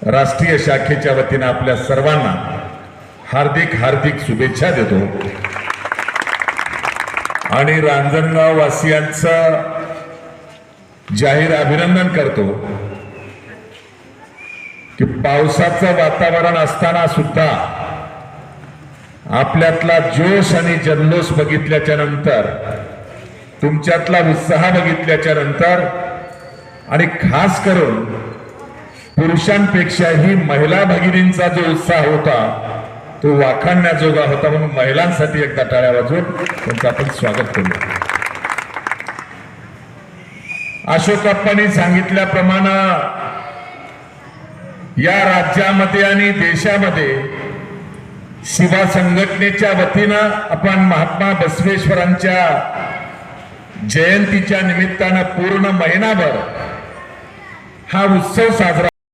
राष्ट्रीय शाखेच्या वतीने आपल्या सर्वांना हार्दिक हार्दिक शुभेच्छा देतो आणि रांजणगाव वासियांचं जाहीर अभिनंदन करतो की पावसाचं वातावरण असताना सुद्धा आपल्यातला जोश आणि जल्लोष बघितल्याच्या नंतर, तुमच्यातला उत्साह बघितल्याच्या नंतर आणि खास करून पुरुषांपेक्षाही महिला भगिनींचा जो उत्साह होता तो वाखाणण्याजोगा होता. म्हणून महिलांसाठी एकदा टाळ्या वाजवून त्यांचं आपण स्वागत करूया. अशोकप्पांनी सांगितल्याप्रमाणे या राज्यामध्ये आणि देशामध्ये शिवा संघटनेच्या वतीनं आपण महात्मा बसवेश्वरांच्या जयंतीच्या निमित्तानं पूर्ण महिनाभर हा उत्सव साजरा